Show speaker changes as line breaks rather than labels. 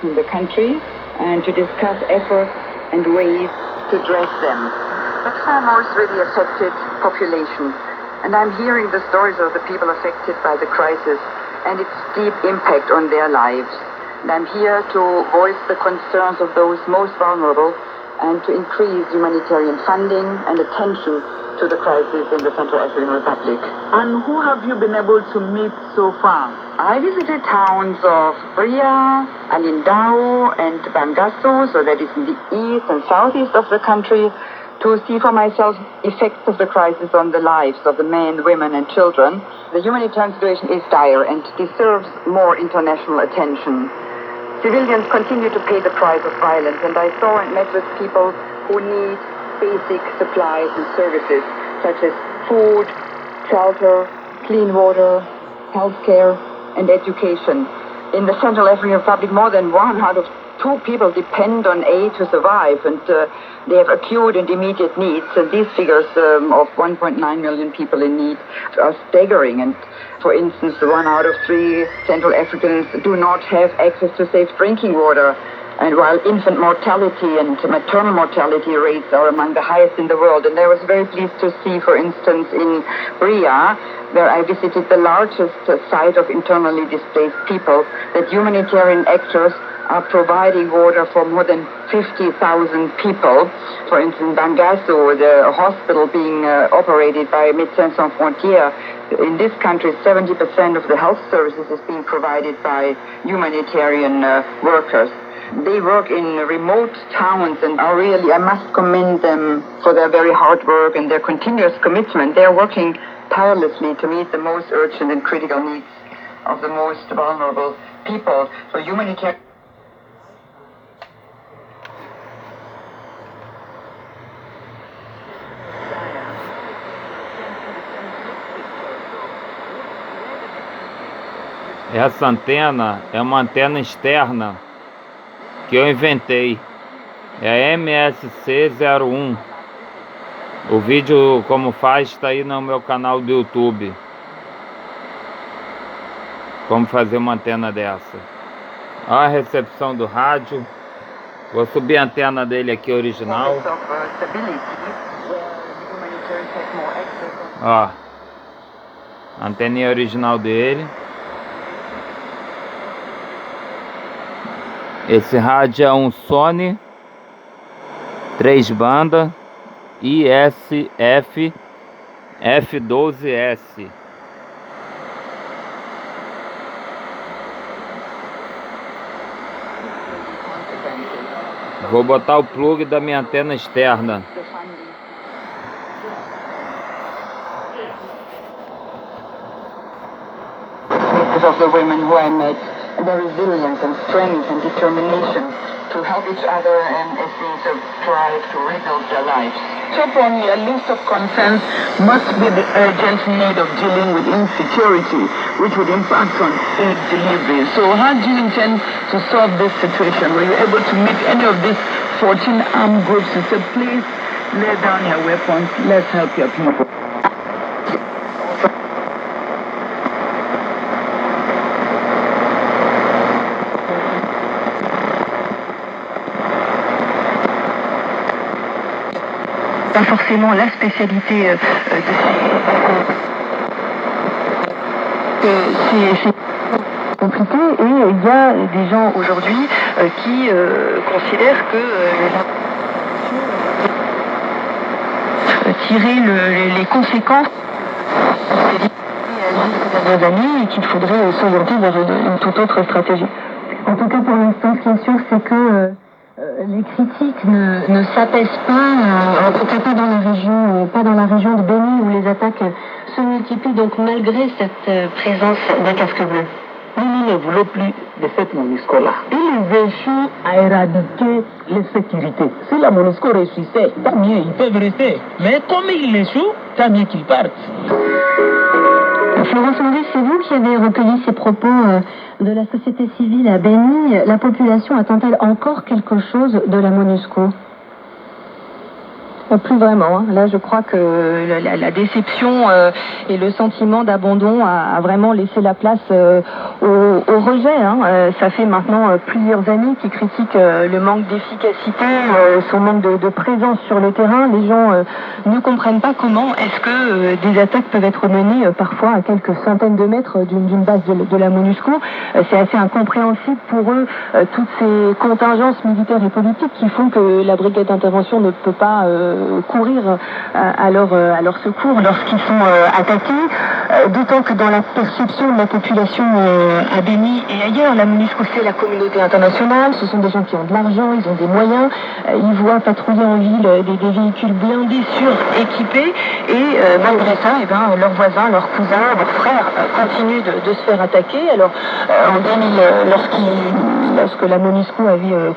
in the country and to discuss efforts and ways to address them. The foremost really affected populations, and I'm hearing the stories of the people affected by the crisis and its deep impact on their lives. And I'm here to voice the concerns of those most vulnerable and to increase humanitarian funding and attention to the crisis in the Central African Republic.
And who have you been able to meet so far?
I visited towns of Bria, Alindao, and Bangasso, so that is in the east and southeast of the country, to see for myself effects of the crisis on the lives of the men, women, and children. The humanitarian situation is dire and deserves more international attention. Civilians continue to pay the price of violence, and I saw and met with people who need basic supplies and services such as food, shelter, clean water, healthcare, and education. In the Central African Republic, more than 1 out of 2 people depend on aid to survive, and they have acute and immediate needs. And these figures of 1.9 million people in need are staggering. And for instance, 1 out of 3 Central Africans do not have access to safe drinking water. And while infant mortality and maternal mortality rates are among the highest in the world. And I was very pleased to see, for instance, in Bria, where I visited the largest site of internally displaced people, that humanitarian actors are providing water for more than 50,000 people. For instance, Bangasso, the hospital being operated by Médecins Sans Frontières, in this country, 70% of the health services is being provided by humanitarian workers. They work in remote towns and are really, I must commend them for their very hard work and their continuous commitment. They are working tirelessly to meet the most urgent and critical needs of the most vulnerable people. So humanitarian...
Essa antena é uma antena externa que eu inventei, é a MSC01. O vídeo como faz está aí no meu canal do YouTube, como fazer uma antena dessa. Olha a recepção do rádio. Vou subir a antena dele aqui original. Ó, a anteninha original dele. Esse rádio é um Sony 3 bandas ISF F12S. Vou botar o plug da minha antena externa.
Of the women who I met, their resilience and strength and determination to help each other and as they strive to rebuild their lives.
Top on your list of concerns must be the urgent need of dealing with insecurity, which would impact on aid delivery. So how do you intend to solve this situation? Were you able to meet any of these 14 armed groups and say, please lay down your weapons, let's help your people?
Pas forcément la spécialité de c'est compliqué, et il y a des gens aujourd'hui qui considèrent que tirer les conséquences ces dernières années et qu'il faudrait s'orienter vers une toute autre stratégie. En tout cas, pour l'instant, ce qui est sûr, c'est que les critiques ne s'apaisent pas, en tout cas pas dans la région de Beni où les attaques se multiplient, donc malgré cette présence d'un casque bleu.
Nous ne voulons plus de cette MONUSCO-là. Ils échouent à éradiquer l'insécurité. Si la MONUSCO réussissait, tant mieux, ils peuvent rester. Mais comme ils échouent, tant mieux qu'ils partent.
Florence Maurice, c'est vous qui avez recueilli ces propos de la société civile à Beni. La population attend-elle encore quelque chose de la MONUSCO?
Plus vraiment. Là, je crois que la déception et le sentiment d'abandon a vraiment laissé la place au rejet. Ça fait maintenant plusieurs années qu'ils critiquent le manque d'efficacité, son manque de présence sur le terrain. Les gens ne comprennent pas comment est-ce que des attaques peuvent être menées parfois à quelques centaines de mètres d'une base de la MONUSCO. C'est assez incompréhensible pour eux, toutes ces contingences militaires et politiques qui font que la brigade d'intervention ne peut pas courir à leur secours lorsqu'ils sont attaqués, d'autant que dans la perception de la population à Beni et ailleurs, la MONUSCO c'est la communauté internationale, ce sont des gens qui ont de l'argent, ils ont des moyens, ils voient patrouiller en ville des véhicules blindés suréquipés et malgré ça, leurs voisins, leurs cousins, leurs frères continuent de se faire attaquer. Alors en 2000, lorsque la MONUSCO avait